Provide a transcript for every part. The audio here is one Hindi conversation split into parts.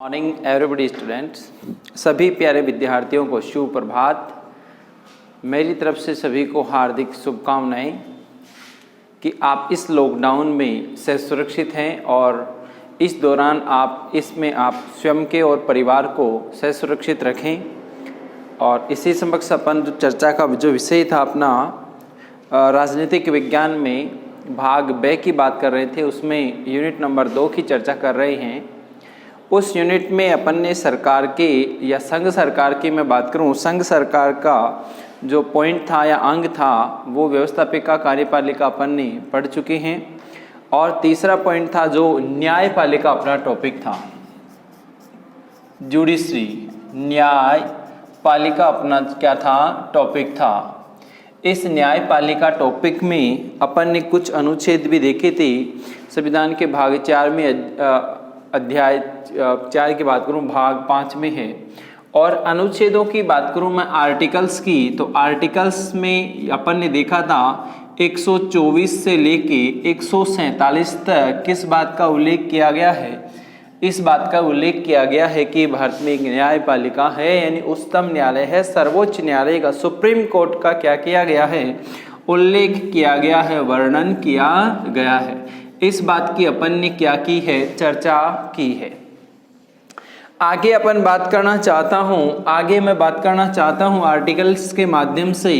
मॉर्निंग एवरीबडी स्टूडेंट्स, सभी प्यारे विद्यार्थियों को शुभ प्रभात। मेरी तरफ से सभी को हार्दिक शुभकामनाएं कि आप इस लॉकडाउन में से सुरक्षित हैं और इस दौरान आप स्वयं के और परिवार को से सुरक्षित रखें। और इसी समक्ष अपन जो चर्चा का जो विषय था अपना राजनीतिक विज्ञान में भाग ब की बात कर रहे थे, उसमें यूनिट नंबर 2 की चर्चा कर रहे हैं। उस यूनिट में अपन ने सरकार के या संघ सरकार की मैं बात करूं, संघ सरकार का जो पॉइंट था या अंग था वो व्यवस्थापिका कार्यपालिका अपन ने पढ़ चुके हैं। और तीसरा पॉइंट था जो न्यायपालिका अपना टॉपिक था, जुडिशरी न्यायपालिका अपना क्या था टॉपिक था। इस न्यायपालिका टॉपिक में अपन ने कुछ अनुच्छेद भी देखे थे। संविधान के भाग 4 में अध्याय 4 की बात करूं, भाग 5 में है। और अनुच्छेदों की बात करूं मैं आर्टिकल्स की, तो आर्टिकल्स में अपन ने देखा था 124 से लेके 147 तक किस बात का उल्लेख किया गया है। इस बात का उल्लेख किया गया है कि भारत में एक न्यायपालिका है, यानी उच्चतम न्यायालय है, सर्वोच्च न्यायालय का, सुप्रीम कोर्ट का क्या किया गया है, उल्लेख किया गया है, वर्णन किया गया है। इस बात की अपन ने क्या की है, चर्चा की है। आगे अपन बात करना चाहता हूँ, आगे मैं बात करना चाहता हूँ आर्टिकल्स के माध्यम से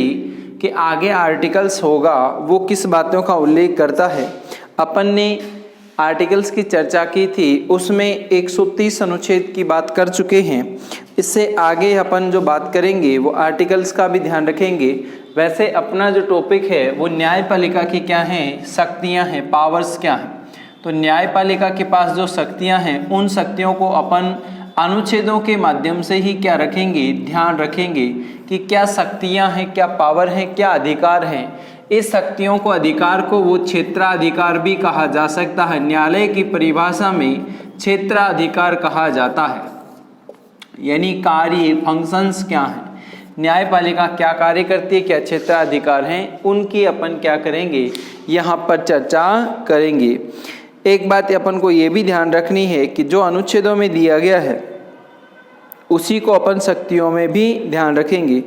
कि आगे आर्टिकल्स होगा वो किस बातों का उल्लेख करता है। अपन ने आर्टिकल्स की चर्चा की थी, उसमें 130 अनुच्छेद की बात कर चुके हैं। इससे आगे अपन जो बात करेंगे वो आर्टिकल्स का भी ध्यान रखेंगे। वैसे अपना जो टॉपिक है वो न्यायपालिका की क्या हैं, शक्तियां हैं, पावर्स क्या हैं। तो न्यायपालिका के पास जो शक्तियां हैं उन शक्तियों को अपन अनुच्छेदों के माध्यम से ही क्या रखेंगे, ध्यान रखेंगे कि क्या शक्तियां हैं, क्या पावर हैं, क्या अधिकार हैं। इस शक्तियों को, अधिकार को वो क्षेत्राधिकार भी कहा जा सकता है। न्यायालय की परिभाषा में क्षेत्राधिकार कहा जाता है, यानी कार्य, फंक्शंस क्या हैं, न्यायपालिका क्या कार्य करती है, क्या क्षेत्राधिकार हैं, उनकी अपन क्या करेंगे, यहाँ पर चर्चा करेंगे। एक बात अपन को ये भी ध्यान रखनी है कि जो अनुच्छेदों में दिया गया है उसी को अपन शक्तियों में भी ध्यान रखेंगे।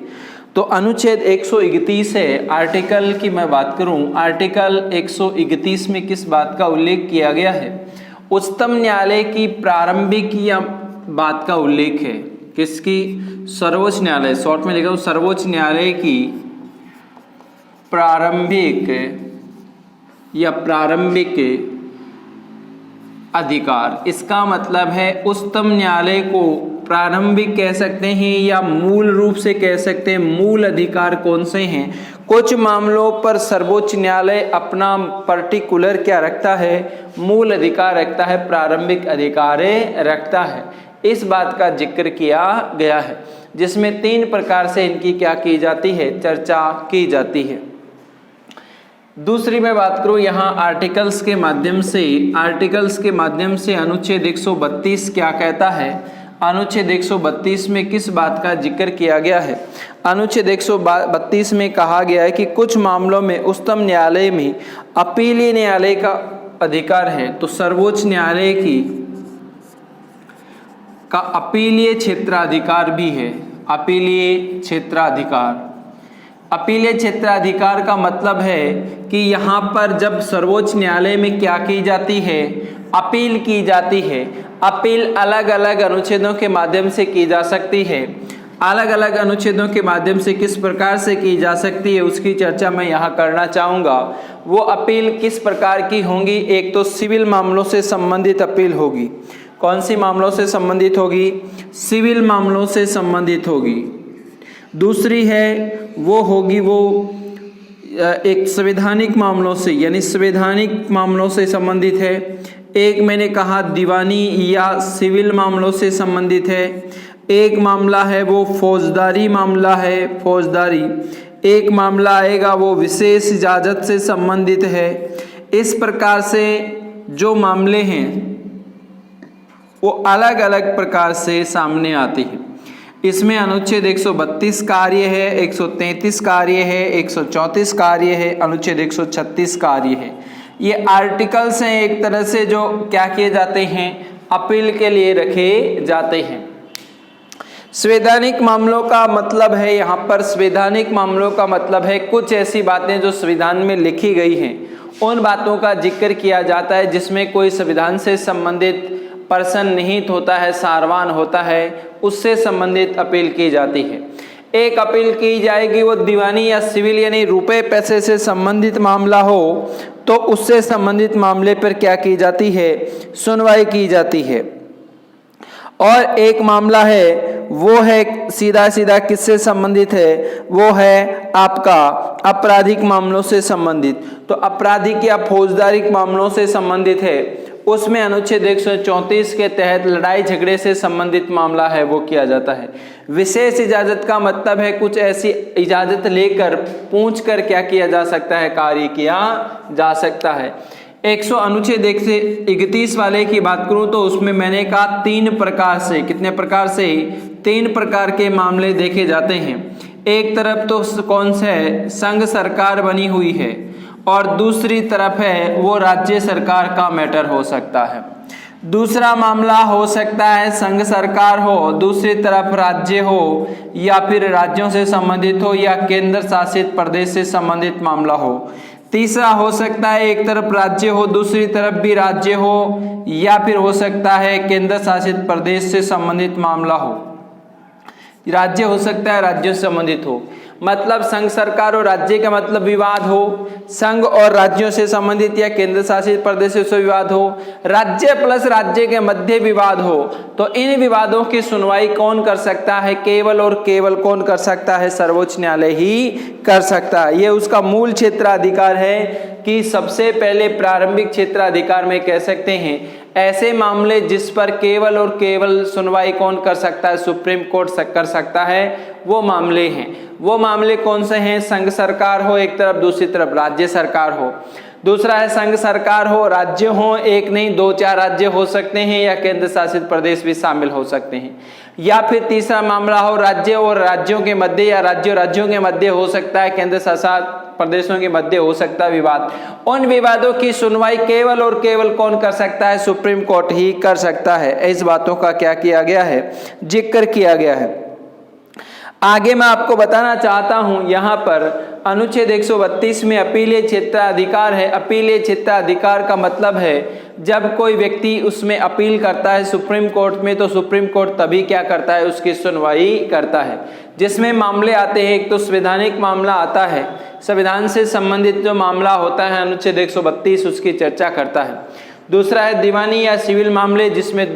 तो अनुच्छेद 131 है, आर्टिकल की मैं बात करूं, आर्टिकल 131 में किस बात का उल्लेख किया गया है, उच्चतम न्यायालय की प्रारंभिक या बात का उल्लेख है। किसकी, सर्वोच्च न्यायालय, शॉर्ट में लिखा हूं, सर्वोच्च न्यायालय की प्रारंभिक या प्रारंभिक अधिकार। इसका मतलब है उच्चतम न्यायालय को प्रारंभिक कह सकते हैं या मूल रूप से कह सकते हैं। मूल अधिकार कौन से हैं, कुछ मामलों पर सर्वोच्च न्यायालय अपना पर्टिकुलर क्या रखता है, मूल अधिकार रखता है, प्रारंभिक अधिकार रखता है। इस बात का जिक्र किया गया है, जिसमें 3 प्रकार से इनकी क्या की जाती है, चर्चा की जाती है। दूसरी मैं बात करूं यहाँ आर्टिकल्स के माध्यम से, आर्टिकल्स के माध्यम से अनुच्छेद 132 क्या कहता है। अनुच्छेद 132 में किस बात का जिक्र किया गया है, अनुच्छेद 132 में कहा गया है कि कुछ मामलों में उच्चतम न्यायालय में अपीलीय न्यायालय का अधिकार है। तो सर्वोच्च न्यायालय का अपीलीय क्षेत्राधिकार भी है, अपीलीय क्षेत्राधिकार। अपीलीय क्षेत्राधिकार का मतलब है कि यहाँ पर जब सर्वोच्च न्यायालय में क्या की जाती है, अपील की जाती है। अपील अलग अलग अनुच्छेदों के माध्यम से की जा सकती है। अलग अलग अनुच्छेदों के माध्यम से किस प्रकार से की जा सकती है उसकी चर्चा मैं यहाँ करना चाहूँगा। वो अपील किस प्रकार की होंगी, एक तो सिविल मामलों से संबंधित अपील होगी। कौन सी मामलों से संबंधित होगी, सिविल मामलों से संबंधित होगी। दूसरी है वो होगी वो एक संवैधानिक मामलों से, यानी संवैधानिक मामलों से संबंधित है। एक मैंने कहा दीवानी या सिविल मामलों से संबंधित है। एक मामला है वो फौजदारी मामला है, फौजदारी। एक मामला आएगा वो विशेष इजाजत से संबंधित है। इस प्रकार से जो मामले हैं वो अलग अलग प्रकार से सामने आते हैं। इसमें अनुच्छेद 132 कार्य है, 133 कार्य है, 134 कार्य है, अनुच्छेद 136 कार्य है। ये आर्टिकल्स हैं एक तरह से जो क्या किए जाते हैं, अपील के लिए रखे जाते हैं। संवैधानिक मामलों का मतलब है, यहाँ पर संवैधानिक मामलों का मतलब है कुछ ऐसी बातें जो संविधान में लिखी गई हैं, उन बातों का जिक्र किया जाता है जिसमें कोई संविधान से संबंधित पर्सन निहित होता है, सारवान होता है, उससे संबंधित अपील की जाती है। एक अपील की जाएगी वो दीवानी या सिविल यानी रुपए पैसे से संबंधित मामला हो तो उससे संबंधित मामले पर क्या की जाती है, सुनवाई की जाती है। और एक मामला है वो है सीधा सीधा किससे संबंधित है, वो है आपका आपराधिक मामलों से संबंधित। तो आपराधिक या फौजदारी मामलों से संबंधित है, उसमें अनुच्छेद 134 के तहत लड़ाई झगड़े से संबंधित मामला है वो किया जाता है। विशेष इजाजत का मतलब है कुछ ऐसी इजाजत लेकर पूछ कर क्या किया जा सकता है, कार्य किया जा सकता है। अनुच्छेद 131 वाले की बात करूं तो उसमें मैंने कहा 3 प्रकार से, कितने प्रकार से, 3 प्रकार के मामले देखे जाते हैं। एक तरफ तो कौन से है, संघ सरकार बनी हुई है, और दूसरी तरफ है वो राज्य सरकार का मैटर हो सकता है। दूसरा मामला हो सकता है संघ सरकार हो, दूसरी तरफ राज्य हो, या फिर राज्यों से संबंधित हो या केंद्र शासित प्रदेश से संबंधित मामला हो। तीसरा हो सकता है एक तरफ राज्य हो, दूसरी तरफ भी राज्य हो, या फिर हो सकता है केंद्र शासित प्रदेश से संबंधित मामला हो। राज्य हो सकता है राज्यों से संबंधित हो, मतलब संघ सरकार और राज्य का मतलब विवाद हो, संघ और राज्यों से संबंधित या केंद्र शासित प्रदेश से विवाद हो, राज्य प्लस राज्य के मध्य विवाद हो। तो इन विवादों की सुनवाई कौन कर सकता है, केवल और केवल कौन कर सकता है, सर्वोच्च न्यायालय ही कर सकता है। ये उसका मूल क्षेत्राधिकार है कि सबसे पहले प्रारंभिक क्षेत्राधिकार में कह सकते हैं ऐसे मामले जिस पर केवल और केवल सुनवाई कौन कर सकता है, सुप्रीम कोर्ट कर सकता है, वो मामले हैं। वो मामले कौन से हैं, संघ सरकार हो एक तरफ, दूसरी तरफ राज्य सरकार हो। दूसरा है संघ सरकार हो, राज्य हो, एक नहीं 2-4 राज्य हो सकते हैं या केंद्र शासित प्रदेश भी शामिल हो सकते हैं। या फिर तीसरा मामला हो राज्य और राज्यों के मध्य या राज्यों के मध्य हो सकता है, केंद्र शासित प्रदेशों के मध्य हो सकता है विवाद। उन विवादों की सुनवाई केवल और केवल कौन कर सकता है, सुप्रीम कोर्ट ही कर सकता है। इस बातों का क्या किया गया है, जिक्र किया गया है। आगे मैं आपको बताना चाहता हूं, यहाँ पर अनुच्छेद 132 में अपीलीय क्षेत्राधिकार है। अपीलीय क्षेत्राधिकार का मतलब है जब कोई व्यक्ति उसमें अपील करता है सुप्रीम कोर्ट में, तो सुप्रीम कोर्ट तभी क्या करता है, उसकी सुनवाई करता है। जिसमें मामले आते हैं, एक तो संवैधानिक मामला आता है, संविधान से संबंधित जो मामला होता है अनुच्छेद 132 उसकी चर्चा करता है। दूसरा है दीवानी या सिविल मामले जिसमें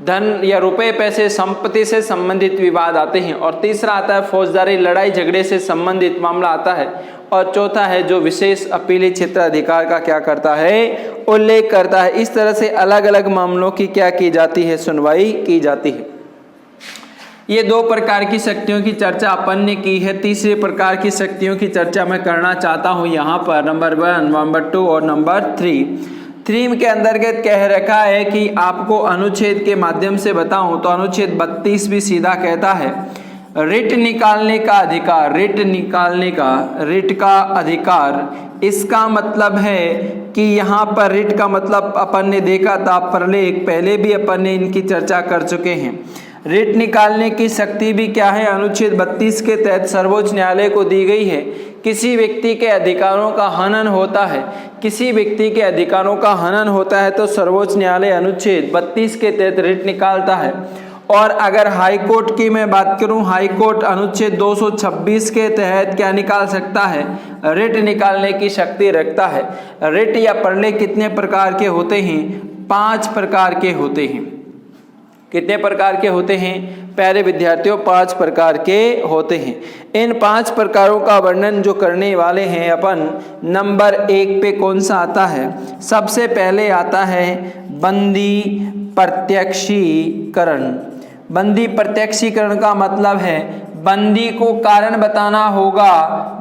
धन या रुपए पैसे संपत्ति से संबंधित विवाद आते हैं। और तीसरा आता है फौजदारी लड़ाई झगड़े से संबंधित मामला आता है। और चौथा है जो विशेष अपीली क्षेत्राधिकार का क्या करता है, उल्लेख करता है। इस तरह से अलग अलग मामलों की क्या की जाती है, सुनवाई की जाती है। ये 2 प्रकार की शक्तियों की चर्चा अपन ने की है। तीसरे प्रकार की शक्तियों की चर्चा मैं करना चाहता हूँ यहाँ पर, नंबर 1, नंबर 2 और नंबर 3 के अंतर्गत कह रखा है कि आपको अनुच्छेद के माध्यम से बताऊं तो अनुच्छेद 32 भी सीधा कहता है रिट निकालने का अधिकार, रिट का अधिकार। इसका मतलब है कि यहाँ पर रिट का मतलब अपन ने देखा था पहले भी अपन ने इनकी चर्चा कर चुके हैं। रिट निकालने की शक्ति भी क्या है, अनुच्छेद 32 के तहत सर्वोच्च न्यायालय को दी गई है। किसी व्यक्ति के अधिकारों का हनन होता है, किसी व्यक्ति के अधिकारों का हनन होता है तो सर्वोच्च न्यायालय अनुच्छेद 32 के तहत रिट निकालता है। और अगर हाई कोर्ट की मैं बात करूं, हाई कोर्ट अनुच्छेद 226 के तहत क्या निकाल सकता है, रिट निकालने की शक्ति रखता है। रिट या प्रलय कितने प्रकार के होते हैं, 5 प्रकार के होते हैं। कितने प्रकार के होते हैं प्यारे विद्यार्थियों, 5 प्रकार के होते हैं। इन 5 प्रकारों का वर्णन जो करने वाले हैं अपन, नंबर 1 पे कौन सा आता है, सबसे पहले आता है बंदी प्रत्यक्षीकरण। बंदी प्रत्यक्षीकरण का मतलब है बंदी को कारण बताना होगा।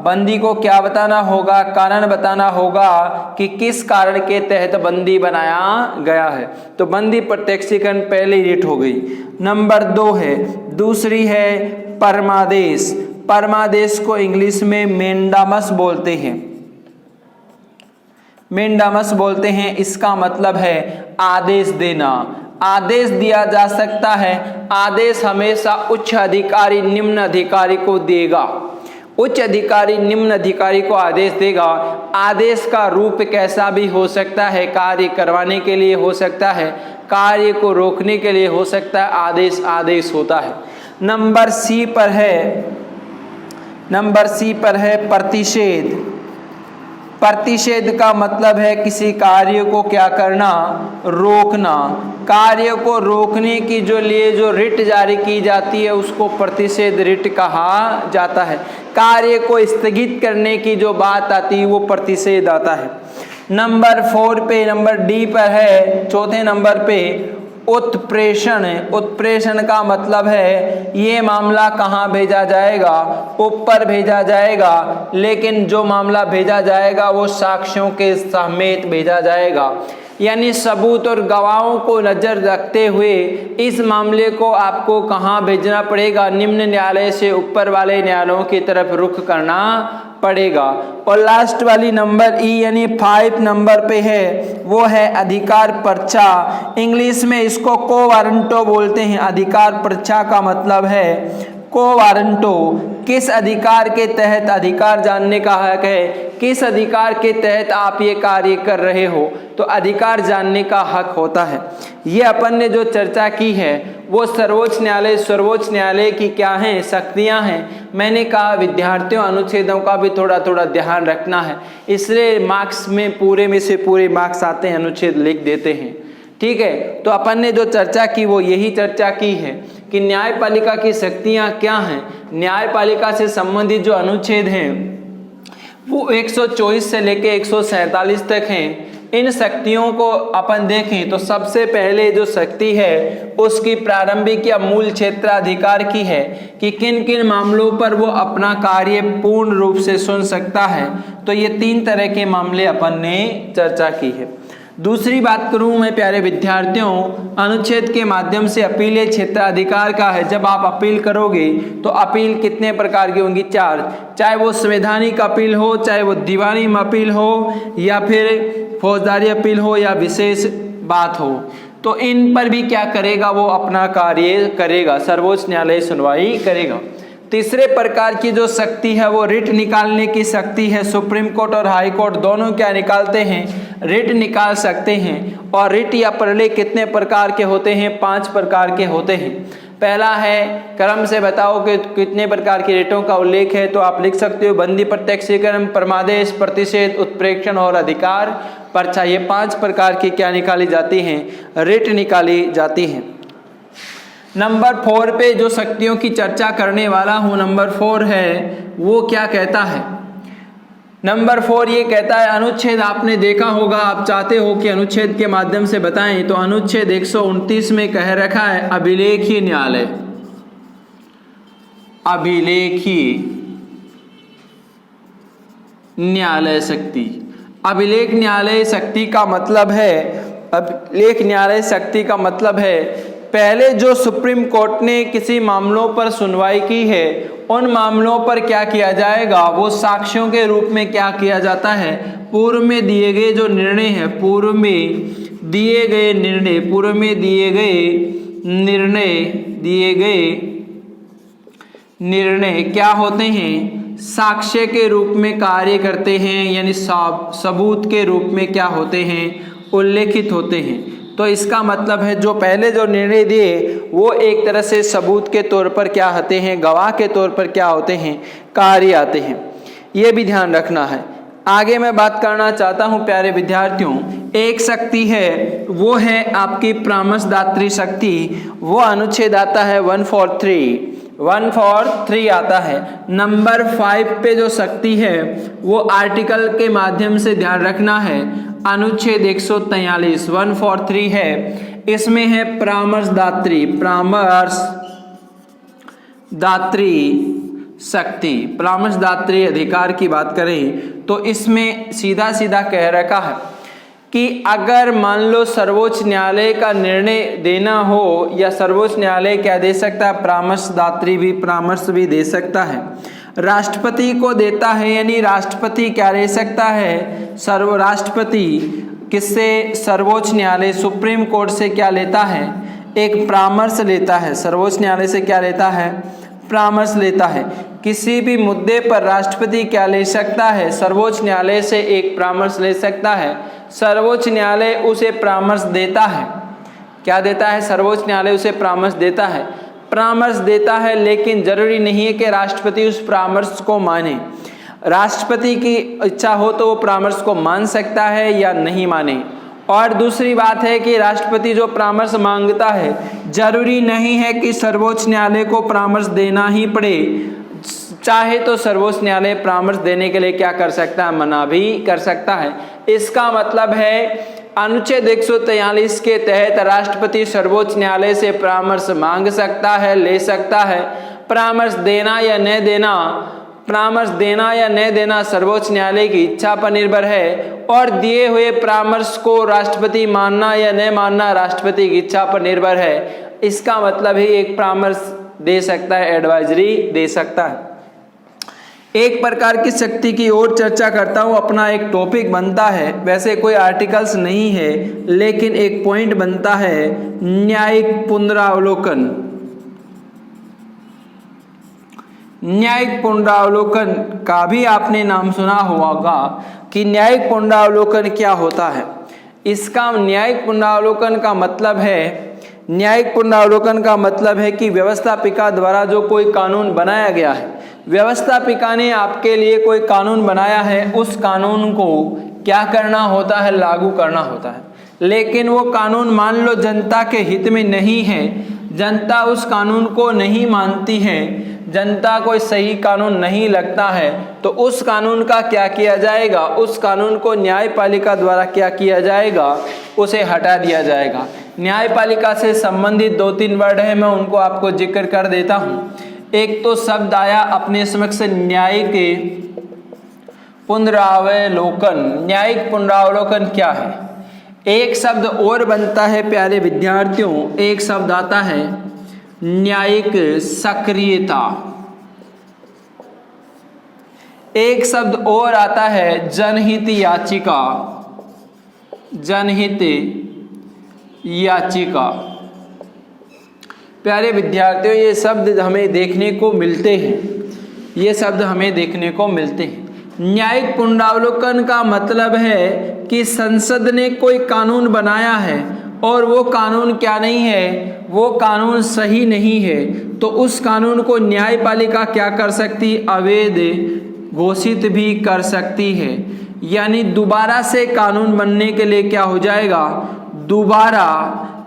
बंदी को क्या बताना होगा, कारण बताना होगा कि किस कारण के तहत बंदी बनाया गया है। तो बंदी प्रत्यक्षीकरण पहली रिट हो गई। नंबर 2 है, दूसरी है परमादेश। परमादेश को इंग्लिश में मेंडामस बोलते हैं, मेंडामस बोलते हैं। इसका मतलब है आदेश देना। आदेश दिया जा सकता है। आदेश हमेशा उच्च अधिकारी निम्न अधिकारी को देगा। उच्च अधिकारी निम्न अधिकारी को आदेश देगा। आदेश का रूप कैसा भी हो सकता है, कार्य करवाने के लिए हो सकता है, कार्य को रोकने के लिए हो सकता है। आदेश आदेश होता है। नंबर सी पर है प्रतिषेध। प्रतिषेध का मतलब है किसी कार्य को क्या करना, रोकना। कार्य को रोकने की जो रिट जारी की जाती है उसको प्रतिषेध रिट कहा जाता है। कार्य को स्थगित करने की जो बात आती है वो प्रतिषेध आता है। नंबर 4 पे, नंबर डी पर है, चौथे नंबर पे उत्प्रेषण। उत्प्रेषण का मतलब है ये मामला कहाँ भेजा जाएगा, ऊपर भेजा जाएगा, लेकिन जो मामला भेजा जाएगा वो साक्ष्यों के समेत भेजा जाएगा। यानी सबूत और गवाहों को नजर रखते हुए इस मामले को आपको कहाँ भेजना पड़ेगा, निम्न न्यायालय से ऊपर वाले न्यायालयों की तरफ रुख करना पड़ेगा। और लास्ट वाली नंबर ई यानी 5 नंबर पे है, वो है अधिकार पर्चा। इंग्लिश में इसको को वारंटो बोलते हैं। अधिकार पर्चा का मतलब है को वारंटो। किस अधिकार के तहत, अधिकार जानने का हक है, किस अधिकार के तहत आप ये कार्य कर रहे हो, तो अधिकार जानने का हक होता है। ये अपन ने जो चर्चा की है वो सर्वोच्च न्यायालय की क्या है, शक्तियां हैं। मैंने कहा विद्यार्थियों अनुच्छेदों का भी थोड़ा थोड़ा ध्यान रखना है, इसलिए मार्क्स में पूरे में से पूरे मार्क्स आते हैं, अनुच्छेद लिख देते हैं। ठीक है, तो अपन ने जो चर्चा की वो यही चर्चा की है कि न्यायपालिका की शक्तियां क्या हैं। न्यायपालिका से संबंधित जो अनुच्छेद हैं वो 124 से लेके 147 तक हैं। इन शक्तियों को अपन देखें तो सबसे पहले जो शक्ति है उसकी प्रारंभिक या मूल क्षेत्राधिकार की है कि किन किन मामलों पर वो अपना कार्य पूर्ण रूप से सुन सकता है। तो ये 3 तरह के मामले अपन ने चर्चा की है। दूसरी बात करूं मैं प्यारे विद्यार्थियों, अनुच्छेद के माध्यम से अपीलीय क्षेत्राधिकार का है। जब आप अपील करोगे तो अपील कितने प्रकार की होंगी, 4। चाहे वो संवैधानिक अपील हो, चाहे वो दीवानी अपील हो, या फिर फौजदारी अपील हो, या विशेष बात हो, तो इन पर भी क्या करेगा, वो अपना कार्य करेगा, सर्वोच्च न्यायालय सुनवाई करेगा। तीसरे प्रकार की जो शक्ति है वो रिट निकालने की शक्ति है। सुप्रीम कोर्ट और हाई कोर्ट दोनों क्या निकालते हैं, रिट निकाल सकते हैं। और रिट या प्रलय कितने प्रकार के होते हैं, 5 प्रकार के होते हैं। पहला है, क्रम से बताओ कि कितने प्रकार की रिटों का उल्लेख है, तो आप लिख सकते हो बंदी, प्रत्यक्षीकरण, परमादेश, प्रतिषेध, उत्प्रेक्षण और अधिकार पर्चा। ये 5 प्रकार की क्या निकाली जाती हैं, रिट निकाली जाती हैं। नंबर 4 पे जो शक्तियों की चर्चा करने वाला हूं, नंबर 4 है, वो क्या कहता है। नंबर 4 ये कहता है, अनुच्छेद आपने देखा होगा, आप चाहते हो कि अनुच्छेद के माध्यम से बताएं, तो अनुच्छेद 129 में कह रखा है अभिलेखीय न्यायालय। अभिलेखीय न्यायालय शक्ति। अभिलेख न्यायालय शक्ति का मतलब है, अभिलेख न्यायालय शक्ति का मतलब है पहले जो सुप्रीम कोर्ट ने किसी मामलों पर सुनवाई की है उन मामलों पर क्या किया जाएगा, वो साक्ष्यों के रूप में क्या किया जाता है, पूर्व में दिए गए जो निर्णय है, पूर्व में दिए गए निर्णय क्या होते हैं, साक्ष्य के रूप में कार्य करते हैं, यानी सबूत के रूप में क्या होते हैं, उल्लेखित होते हैं। तो इसका मतलब है जो पहले जो निर्णय दिए वो एक तरह से सबूत के तौर पर क्या होते हैं, गवाह के तौर पर क्या होते हैं, कार्य आते हैं। ये भी ध्यान रखना है। आगे मैं बात करना चाहता हूं प्यारे विद्यार्थियों, एक शक्ति है वो है आपकी परामर्शदात्री शक्ति। वो अनुच्छेद आता है 143 आता है। नंबर 5 पे जो शक्ति है वो आर्टिकल के माध्यम से ध्यान रखना है, अनुच्छेद 143 143 है, इसमें है परामर्शदात्री शक्ति। परामर्शदात्री अधिकार की बात करें तो इसमें सीधा सीधा कह रखा है कि अगर मान लो सर्वोच्च न्यायालय का निर्णय देना हो, या सर्वोच्च न्यायालय क्या दे सकता है, परामर्शदात्री भी परामर्श भी दे सकता है, राष्ट्रपति को देता है, यानी राष्ट्रपति क्या ले सकता है, राष्ट्रपति किससे? सर्वोच्च न्यायालय सुप्रीम कोर्ट से क्या लेता है? एक परामर्श लेता है। सर्वोच्च न्यायालय से क्या लेता है? परामर्श लेता है। किसी भी मुद्दे पर राष्ट्रपति क्या ले सकता है? सर्वोच्च न्यायालय से एक परामर्श ले सकता है। सर्वोच्च न्यायालय उसे परामर्श देता है। क्या देता है? सर्वोच्च न्यायालय उसे परामर्श देता है। परामर्श देता है, लेकिन जरूरी नहीं है कि राष्ट्रपति उस परामर्श को माने। राष्ट्रपति की इच्छा हो तो वो परामर्श को मान सकता है या नहीं माने। और दूसरी बात है कि राष्ट्रपति जो परामर्श मांगता है, जरूरी नहीं है कि सर्वोच्च न्यायालय को परामर्श देना ही पड़े। चाहे तो सर्वोच्च न्यायालय परामर्श देने के लिए क्या कर सकता है? मना भी कर सकता है। इसका मतलब है अनुच्छेद 143 के तहत राष्ट्रपति सर्वोच्च न्यायालय से परामर्श मांग सकता है, ले सकता है। परामर्श देना या न देना, परामर्श देना या न देना सर्वोच्च न्यायालय की इच्छा पर निर्भर है, और दिए हुए परामर्श को राष्ट्रपति मानना या न मानना राष्ट्रपति की इच्छा पर निर्भर है। इसका मतलब है एक परामर्श दे सकता है, एडवाइजरी दे सकता है। एक प्रकार की शक्ति की ओर चर्चा करता हूँ, अपना एक टॉपिक बनता है। वैसे कोई आर्टिकल्स नहीं है, लेकिन एक पॉइंट बनता है, न्यायिक पुनरावलोकन। न्यायिक पुनरावलोकन का भी आपने नाम सुना होगा कि न्यायिक पुनरावलोकन क्या होता है। इसका न्यायिक पुनरावलोकन का मतलब है, न्यायिक पुनरावलोकन का मतलब है कि व्यवस्थापिका द्वारा जो कोई कानून बनाया गया है, व्यवस्थापिका ने आपके लिए कोई कानून बनाया है, उस कानून को क्या करना होता है? लागू करना होता है। लेकिन वो कानून मान लो जनता के हित में नहीं है, जनता उस कानून को नहीं मानती है, जनता को सही कानून नहीं लगता है, तो उस कानून का क्या किया जाएगा? उस कानून को न्यायपालिका द्वारा क्या किया जाएगा? उसे हटा दिया जाएगा। न्यायपालिका से संबंधित 2-3 वर्ड है, मैं उनको आपको जिक्र कर देता हूँ। एक तो शब्द आया अपने समक्ष न्यायिक पुनरावलोकन। न्यायिक पुनरावलोकन क्या है? एक शब्द और बनता है प्यारे विद्यार्थियों, एक शब्द आता है न्यायिक सक्रियता। एक शब्द और आता है जनहित याचिका। जनहित याचिका। प्यारे विद्यार्थियों, ये शब्द हमें देखने को मिलते हैं, ये शब्द हमें देखने को मिलते हैं। न्यायिक पुनरावलोकन का मतलब है कि संसद ने कोई कानून बनाया है और वो कानून क्या नहीं है? वो कानून सही नहीं है, तो उस कानून को न्यायपालिका क्या कर सकती? अवैध घोषित भी कर सकती है। यानी दोबारा से कानून बनने के लिए क्या हो जाएगा? दोबारा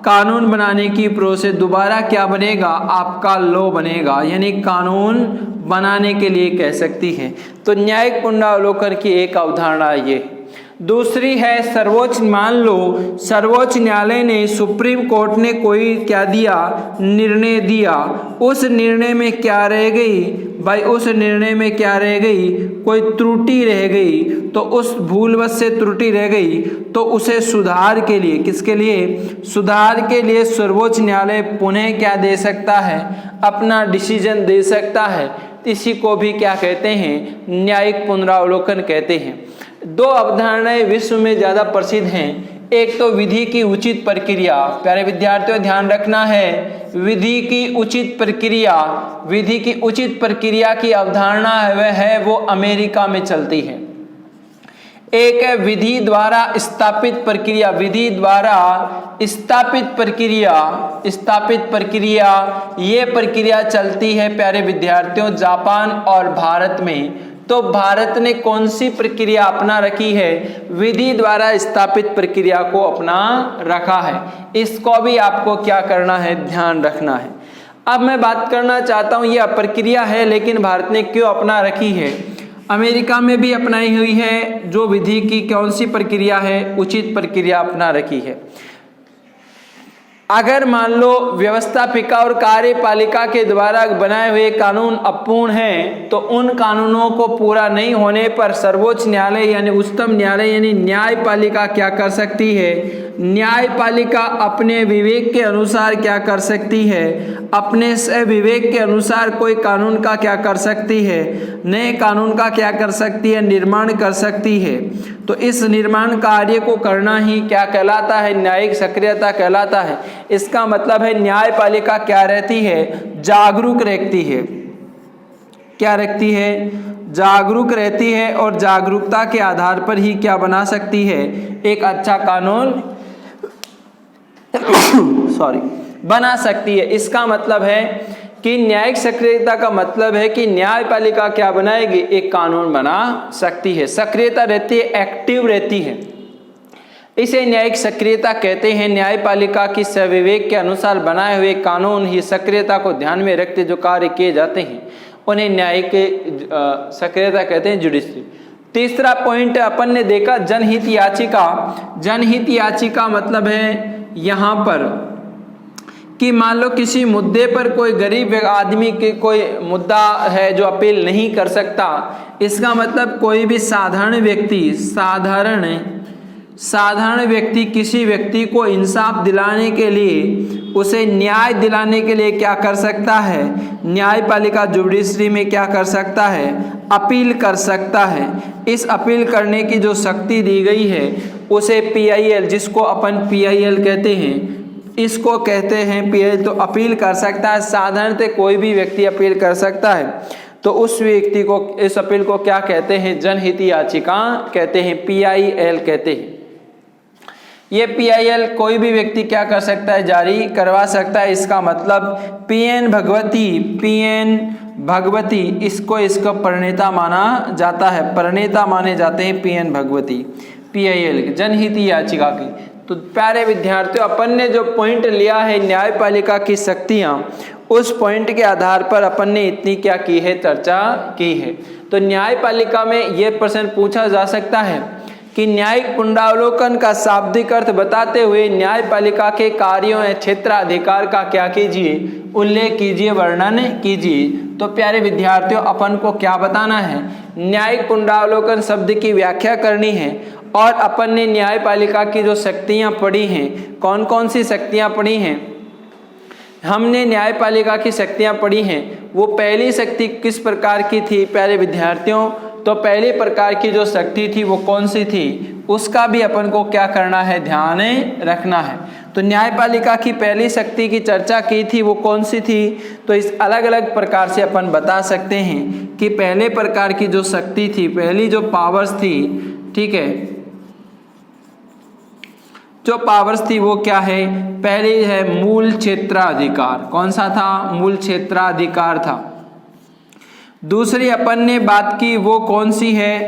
कानून बनाने की प्रोसेस, दोबारा क्या बनेगा? आपका लॉ बनेगा, यानी कानून बनाने के लिए कह सकती है। तो न्यायिक पुनरावलोकन की एक अवधारणा ये। दूसरी है सर्वोच्च। मान लो सर्वोच्च न्यायालय ने, सुप्रीम कोर्ट ने कोई क्या दिया? निर्णय दिया। उस निर्णय में क्या रह गई भाई? उस निर्णय में क्या रह गई? कोई त्रुटि रह गई। तो उस भूलवश से त्रुटि रह गई, तो उसे सुधार के लिए, किसके लिए? सुधार के लिए सर्वोच्च न्यायालय पुनः क्या दे सकता है? अपना डिसीजन दे सकता है। इसी को भी क्या कहते हैं? न्यायिक पुनरावलोकन कहते हैं। 2 अवधारणाएं विश्व में ज़्यादा प्रसिद्ध हैं। एक तो विधि की उचित प्रक्रिया। प्यारे विद्यार्थियों ध्यान रखना है, विधि की उचित प्रक्रिया। विधि की उचित प्रक्रिया की अवधारणा है वो अमेरिका में चलती है। एक है विधि द्वारा स्थापित प्रक्रिया। विधि द्वारा स्थापित प्रक्रिया, स्थापित प्रक्रिया, ये प्रक्रिया चलती है प्यारे विद्यार्थियों जापान और भारत में। तो भारत ने कौन सी प्रक्रिया अपना रखी है? विधि द्वारा स्थापित प्रक्रिया को अपना रखा है। इसको भी आपको क्या करना है? ध्यान रखना है। अब मैं बात करना चाहता हूँ, यह प्रक्रिया है लेकिन भारत ने क्यों अपना रखी है? अमेरिका में भी अपनाई हुई है। जो विधि की कौन सी प्रक्रिया है? उचित प्रक्रिया अपना रखी है। अगर मान लो व्यवस्थापिका और कार्यपालिका के द्वारा बनाए हुए कानून अपूर्ण हैं, तो उन कानूनों को पूरा नहीं होने पर सर्वोच्च न्यायालय यानी उच्चतम न्यायालय यानी न्यायपालिका क्या कर सकती है? न्यायपालिका अपने विवेक के अनुसार क्या कर सकती है, अपने से विवेक के अनुसार कोई कानून का क्या कर सकती है, नए कानून का क्या कर सकती है, निर्माण कर सकती है। तो इस निर्माण कार्य को करना ही क्या कहलाता है, न्यायिक सक्रियता कहलाता है। इसका मतलब है न्यायपालिका क्या रहती है, जागरूक रहती है। क्या रखती है, जागरूक रहती है, और जागरूकता के आधार पर ही क्या बना सकती है, एक अच्छा कानून बना सकती है। इसका मतलब है कि न्यायिक सक्रियता का मतलब है कि न्यायपालिका क्या बनाएगी, एक कानून बना सकती है। सक्रियता रहती है, एक्टिव रहती है, इसे न्यायिक सक्रियता कहते हैं। न्यायपालिका की सविवेक के अनुसार बनाए हुए कानून ही सक्रियता को ध्यान में रखते जो कार्य किए जाते हैं उन्हें न्यायिक सक्रियता कहते हैं, जुडिशरी। तीसरा पॉइंट अपन ने देखा जनहित याचिका। जनहित याचिका मतलब है यहाँ पर कि मान लो किसी मुद्दे पर कोई गरीब आदमी के कोई मुद्दा है जो अपील नहीं कर सकता। इसका मतलब कोई भी साधारण व्यक्ति किसी व्यक्ति को इंसाफ दिलाने के लिए, उसे न्याय दिलाने के लिए क्या कर सकता है, न्यायपालिका जुडिशरी में क्या कर सकता है, अपील कर सकता है। इस अपील करने की जो शक्ति दी गई है उसे PIL, जिसको अपन PIL कहते हैं, इसको कहते हैं PIL। तो अपील कर सकता है, साधारणतः कोई भी व्यक्ति अपील कर सकता है। तो उस व्यक्ति को, इस अपील को क्या कहते हैं, जनहित याचिका कहते हैं, PIL कहते हैं। ये PIL कोई भी व्यक्ति क्या कर सकता है, जारी करवा सकता है। इसका मतलब PN भगवती इसको प्रणेता माना जाता है, प्रणेता माने जाते हैं PN भगवती, PIL जनहित याचिका की। तो प्यारे विद्यार्थियों, अपन ने जो पॉइंट लिया है न्यायपालिका की शक्तियां, उस पॉइंट के आधार पर अपन ने इतनी क्या की है, चर्चा की है। तो न्यायपालिका में यह प्रश्न पूछा जा सकता है कि न्यायिक पुनरावलोकन का शाब्दिक अर्थ बताते हुए न्यायपालिका के कार्यों या क्षेत्राधिकार का क्या कीजिए, उल्लेख कीजिए, वर्णन कीजिए। तो प्यारे विद्यार्थियों, अपन को क्या बताना है, न्यायिक पुनरावलोकन शब्द की व्याख्या करनी है। और अपन ने न्यायपालिका की जो शक्तियां पढ़ी हैं, कौन कौन सी शक्तियां पढ़ी हैं, हमने न्यायपालिका की शक्तियां पढ़ी हैं। वो पहली शक्ति किस प्रकार की थी प्यारे विद्यार्थियों, तो पहले प्रकार की जो शक्ति थी वो कौन सी थी, उसका भी अपन को क्या करना है, ध्यान रखना है। तो न्यायपालिका की पहली शक्ति की चर्चा की थी, वो कौन सी थी। तो इस अलग अलग प्रकार से अपन बता सकते हैं कि पहले प्रकार की जो शक्ति थी, पहली जो पावर्स थी, ठीक है, जो पावर्स थी वो क्या है, पहली है मूल क्षेत्राधिकार। कौन सा था, मूल क्षेत्राधिकार था। दूसरी अपन ने बात की वो कौन सी है,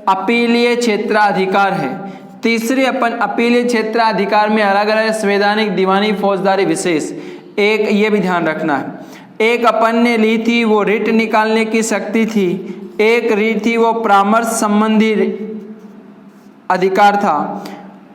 अपीलीय क्षेत्राधिकार है। तीसरी अपन अपीलीय क्षेत्राधिकार में अलग अलग संवैधानिक, दीवानी, फौजदारी विशेष, एक ये भी ध्यान रखना है। एक अपन ने ली थी वो रिट निकालने की शक्ति थी, एक रीट थी वो परामर्श संबंधी अधिकार था,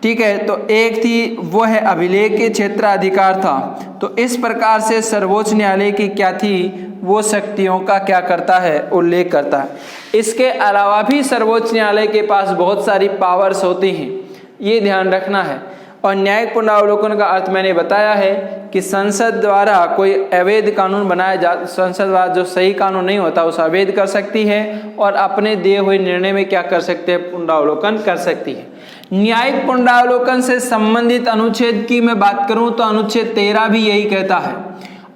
ठीक है। तो एक थी वो है अभिलेख के क्षेत्राधिकार था। तो इस प्रकार से सर्वोच्च न्यायालय की क्या थी, वो शक्तियों का क्या करता है, उल्लेख करता है। इसके अलावा भी सर्वोच्च न्यायालय के पास बहुत सारी पावर्स होती हैं, ये ध्यान रखना है। और न्यायिक पुनरावलोकन का अर्थ मैंने बताया है कि संसद द्वारा कोई अवैध कानून बनाया जा, संसद द्वारा जो सही कानून नहीं होता उसे अवैध कर सकती है और अपने दिए हुए निर्णय में क्या कर सकते हैं, पुनरावलोकन कर सकती है। न्यायिक पुनरावलोकन से संबंधित अनुच्छेद की मैं बात करूं तो अनुच्छेद 13 भी यही कहता है,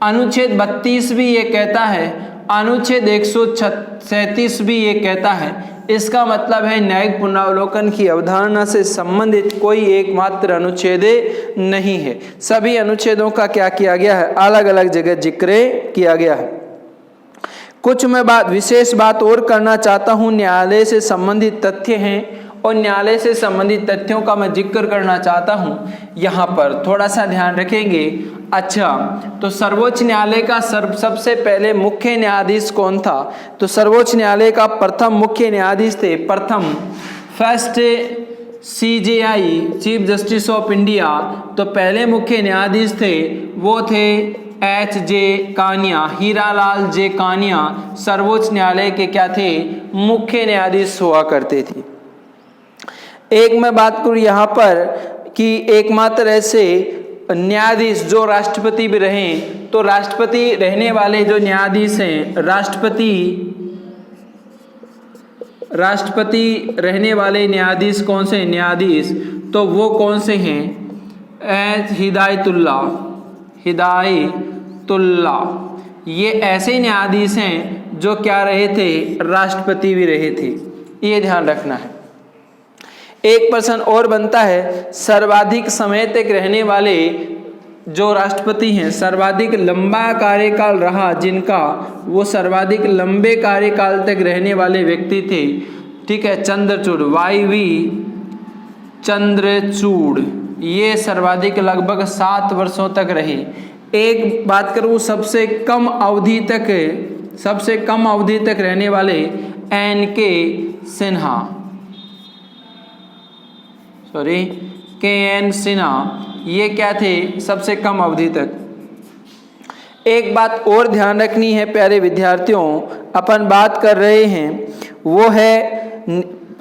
अनुच्छेद 32 भी ये कहता है, अनुच्छेद 137 भी ये कहता है। इसका मतलब है न्यायिक पुनरावलोकन की अवधारणा से संबंधित कोई एकमात्र अनुच्छेद नहीं है, सभी अनुच्छेदों का क्या किया गया है, अलग अलग जगह जिक्र किया गया है। कुछ मैं विशेष बात और करना चाहता हूँ, न्यायालय से संबंधित तथ्य हैं और न्यायालय से संबंधित तथ्यों का मैं जिक्र करना चाहता हूँ, यहाँ पर थोड़ा सा ध्यान रखेंगे। अच्छा, तो सर्वोच्च न्यायालय का सबसे पहले मुख्य न्यायाधीश कौन था, तो सर्वोच्च न्यायालय का प्रथम मुख्य न्यायाधीश थे, first CJI chief justice of India. तो पहले मुख्य न्यायाधीश थे वो थे HJ कानिया, हीरालाल जे कानिया सर्वोच्च न्यायालय के क्या थे, मुख्य न्यायाधीश हुआ करते थे। एक मैं बात करूँ यहाँ पर कि एकमात्र ऐसे न्यायाधीश जो राष्ट्रपति भी रहें, तो राष्ट्रपति रहने वाले जो न्यायाधीश हैं, राष्ट्रपति रहने वाले न्यायाधीश कौन से न्यायाधीश, तो वो कौन से हैं? हिदायतुल्ला, ये ऐसे न्यायाधीश हैं जो क्या रहे थे? राष्ट्रपति भी रहे थे। ये ध्यान रखना है। एक प्रश्न और बनता है, सर्वाधिक समय तक रहने वाले जो राष्ट्रपति हैं, सर्वाधिक लंबा कार्यकाल रहा जिनका, वो सर्वाधिक लंबे कार्यकाल तक रहने वाले व्यक्ति थे, ठीक है, चंद्रचूड़, YV चंद्रचूड़, ये सर्वाधिक लगभग 7 वर्षों तक रहे। एक बात करूँ सबसे कम अवधि तक रहने वाले NK सिन्हा, KN सिन्हा, ये क्या थे? सबसे कम अवधि तक। एक बात और ध्यान रखनी है प्यारे विद्यार्थियों, अपन बात कर रहे हैं वो है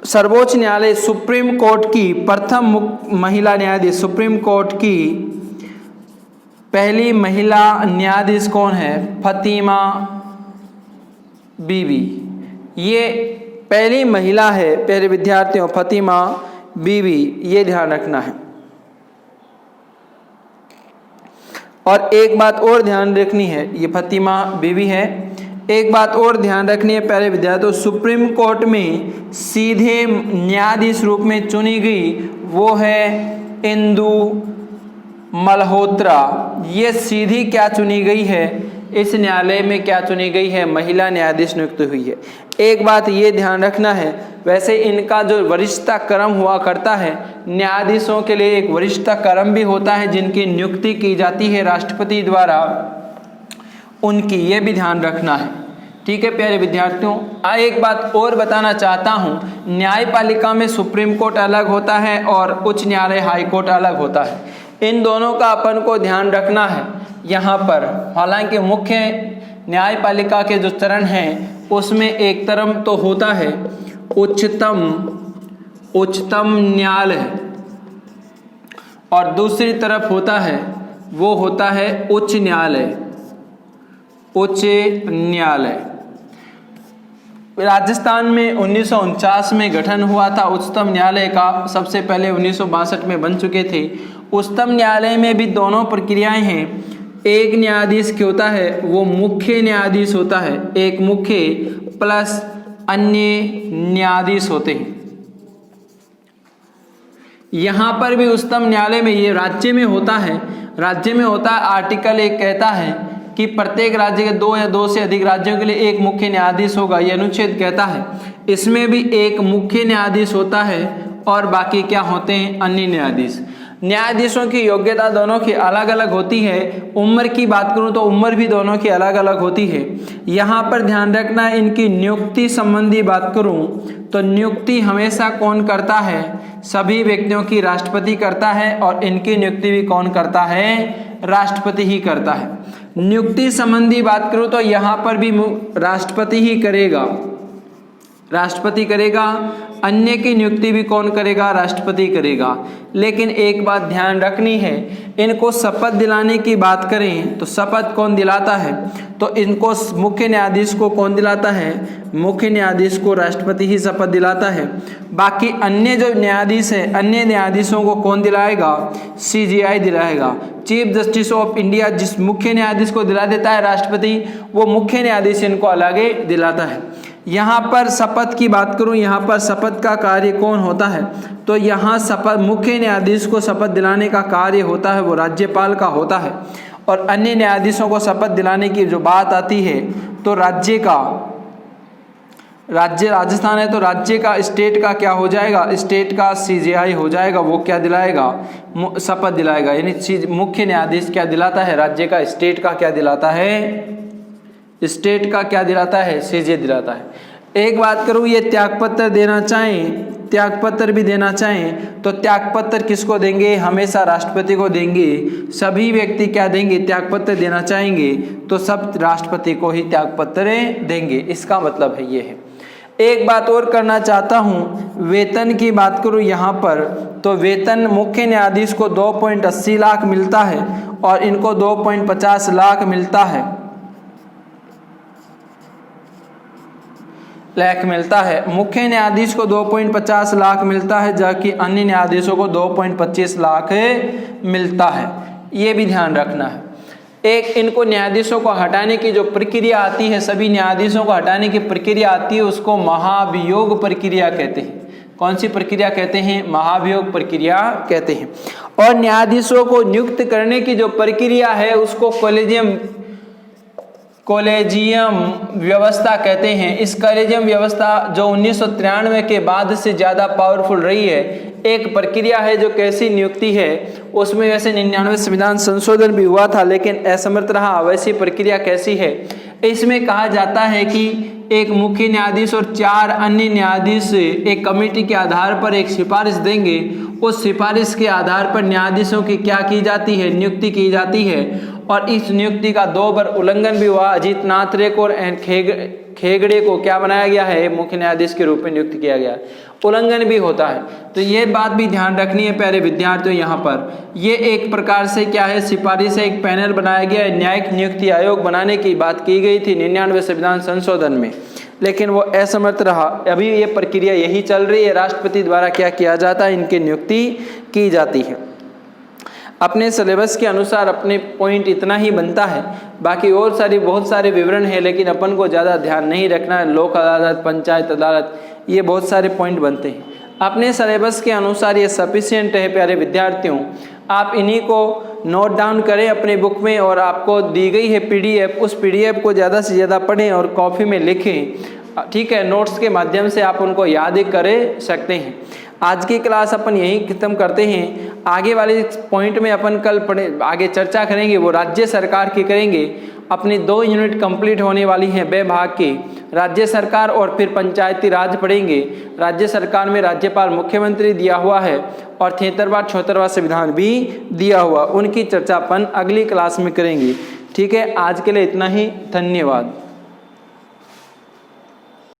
सर्वोच्च न्यायालय सुप्रीम कोर्ट की प्रथम महिला न्यायाधीश, सुप्रीम कोर्ट की पहली महिला न्यायाधीश कौन है? फतिमा बीबी। ये पहली महिला है प्यारे विद्यार्थियों, फतिमा बीबी, ये ध्यान रखना है। और एक बात और ध्यान रखनी है, ये फतिमा बीबी है। एक बात और ध्यान रखनी है प्यारे विद्यार्थियों, सुप्रीम कोर्ट में सीधे न्यायाधीश रूप में चुनी गई वो है इंदु मल्होत्रा। ये सीधी क्या चुनी गई है? इस न्यायालय में क्या चुनी गई है? महिला न्यायाधीश नियुक्त हुई है। एक बात ये ध्यान रखना है, वैसे इनका जो वरिष्ठता क्रम हुआ करता है, न्यायाधीशों के लिए एक वरिष्ठता क्रम भी होता है जिनकी नियुक्ति की जाती है राष्ट्रपति द्वारा, उनकी, ये भी ध्यान रखना है। ठीक है प्यारे विद्यार्थियों, एक बात और बताना चाहता हूँ, न्यायपालिका में सुप्रीम कोर्ट अलग होता है और उच्च न्यायालय हाई कोर्ट अलग होता है। इन दोनों का अपन को ध्यान रखना है यहाँ पर। हालांकि मुख्य न्यायपालिका के जो चरण हैं उसमें एक तरफ तो होता है उच्चतम न्यायालय और दूसरी तरफ होता है वो होता है उच्च न्यायालय। राजस्थान में 1949 में गठन हुआ था उच्चतम न्यायालय का, सबसे पहले 1962 में बन चुके थे। उच्चतम न्यायालय में भी दोनों प्रक्रियाएं हैं। एक न्यायाधीश क्या होता है, वो मुख्य न्यायाधीश होता है, एक मुख्य प्लस अन्य न्यायाधीश होते हैं। यहाँ पर भी उच्चतम न्यायालय में, ये राज्य में होता है, आर्टिकल 1 कहता है कि प्रत्येक राज्य के 2 या 2 से अधिक राज्यों के लिए एक मुख्य न्यायाधीश होगा, ये अनुच्छेद कहता है। इसमें भी एक मुख्य न्यायाधीश होता है और बाकी क्या होते हैं, अन्य न्यायाधीश। न्यायाधीशों की योग्यता दोनों की अलग अलग होती है। उम्र की बात करूं तो उम्र भी दोनों की अलग अलग होती है। यहाँ पर ध्यान रखना, इनकी नियुक्ति संबंधी बात करूं तो नियुक्ति हमेशा कौन करता है, सभी व्यक्तियों की राष्ट्रपति करता है और इनकी नियुक्ति भी कौन करता है, राष्ट्रपति ही करता है। नियुक्ति संबंधी बात करूं तो यहाँ पर भी राष्ट्रपति ही करेगा, अन्य की नियुक्ति भी कौन करेगा, राष्ट्रपति करेगा। लेकिन एक बात ध्यान रखनी है, इनको शपथ दिलाने की बात करें तो शपथ कौन दिलाता है, तो इनको मुख्य न्यायाधीश को कौन दिलाता है, मुख्य न्यायाधीश को राष्ट्रपति ही शपथ दिलाता है। बाकी अन्य जो न्यायाधीश है, अन्य न्यायाधीशों को कौन दिलाएगा, CJI दिलाएगा। चीफ जस्टिस ऑफ इंडिया जिस मुख्य न्यायाधीश को दिला देता है राष्ट्रपति, वो मुख्य न्यायाधीश इनको अलग दिलाता है। यहाँ पर शपथ की बात करूँ, यहाँ पर शपथ का कार्य कौन होता है, तो यहाँ शपथ मुख्य न्यायाधीश को शपथ दिलाने का कार्य होता है वो राज्यपाल का होता है। और अन्य न्यायाधीशों को शपथ दिलाने की जो बात आती है तो राज्य राजस्थान है तो राज्य का, स्टेट का क्या हो जाएगा, स्टेट का CJI हो जाएगा, वो क्या दिलाएगा, शपथ दिलाएगा। यानी मुख्य न्यायाधीश क्या दिलाता है, राज्य का, स्टेट का क्या दिलाता है, CJ दिलाता है। एक बात करूँ, ये त्यागपत्र भी देना चाहें तो त्यागपत्र किसको देंगे, हमेशा राष्ट्रपति को देंगे। सभी व्यक्ति क्या देंगे, त्यागपत्र देना चाहेंगे तो सब राष्ट्रपति को ही त्यागपत्र देंगे। इसका मतलब है ये है। एक बात और करना चाहता हूँ, वेतन की बात करूँ यहाँ पर, तो वेतन मुख्य न्यायाधीश को 2.80 लाख मिलता है और इनको 2.50 लाख मिलता है, मुख्य न्यायाधीश को 2.50 लाख मिलता है, जबकि अन्य न्यायाधीशों को 2.25 लाख मिलता है। ये भी ध्यान रखना है। एक इनको न्यायाधीशों को हटाने की जो प्रक्रिया आती है, सभी न्यायाधीशों को हटाने की प्रक्रिया आती है, उसको महाभियोग प्रक्रिया कहते हैं। कौन सी प्रक्रिया कहते हैं? महाभियोग प्रक्रिया कहते हैं। और न्यायाधीशों को नियुक्त करने की जो प्रक्रिया है उसको कॉलेजियम व्यवस्था कहते हैं। इस कॉलेजियम व्यवस्था जो 1993 के बाद से ज़्यादा पावरफुल रही है, एक प्रक्रिया है जो कैसी नियुक्ति है, उसमें वैसे 99 संविधान संशोधन भी हुआ था लेकिन असमर्थ रहा। वैसी प्रक्रिया कैसी है? इसमें कहा जाता है कि एक मुख्य न्यायाधीश और 4 अन्य न्यायाधीश एक कमेटी के आधार पर एक सिफारिश देंगे। उस सिफारिश के आधार पर न्यायाधीशों की क्या की जाती है? नियुक्ति की जाती है। और इस नियुक्ति का 2 बार उल्लंघन भी हुआ। अजीत नाथरे को और खेगड़े को क्या बनाया गया है? मुख्य न्यायाधीश के रूप में नियुक्त किया गया। उल्लंघन भी होता है, तो ये बात भी ध्यान रखनी है प्यारे विद्यार्थियों। यहाँ पर ये एक प्रकार से क्या है? सिफारिश है, एक पैनल बनाया गया है। न्यायिक नियुक्ति आयोग बनाने की बात की गई थी 99 संविधान संशोधन में, लेकिन वो असमर्थ रहा। अभी ये प्रक्रिया यही चल रही है। राष्ट्रपति द्वारा क्या किया जाता है? इनकी नियुक्ति की जाती है। अपने सिलेबस के अनुसार अपने पॉइंट इतना ही बनता है, बाकी और बहुत सारे विवरण है, लेकिन अपन को ज़्यादा ध्यान नहीं रखना है। लोक अदालत, पंचायत अदालत, ये बहुत सारे पॉइंट बनते हैं। अपने सिलेबस के अनुसार ये सफिशिएंट है प्यारे विद्यार्थियों। आप इन्हीं को नोट डाउन करें अपने बुक में, और आपको दी गई है PDF, उस PDF को ज़्यादा से ज़्यादा पढ़ें और कॉपी में लिखें। ठीक है, नोट्स के माध्यम से आप उनको याद कर सकते हैं। आज की क्लास अपन यहीं खत्म करते हैं। आगे वाले पॉइंट में अपन कल आगे चर्चा करेंगे, वो राज्य सरकार की करेंगे। अपनी 2 यूनिट कंप्लीट होने वाली हैं वे भाग की, राज्य सरकार और फिर पंचायती राज पढ़ेंगे। राज्य सरकार में राज्यपाल मुख्यमंत्री दिया हुआ है और 73वां 74वां संविधान भी दिया हुआ, उनकी चर्चा अपन अगली क्लास में करेंगे। ठीक है, आज के लिए इतना ही। धन्यवाद।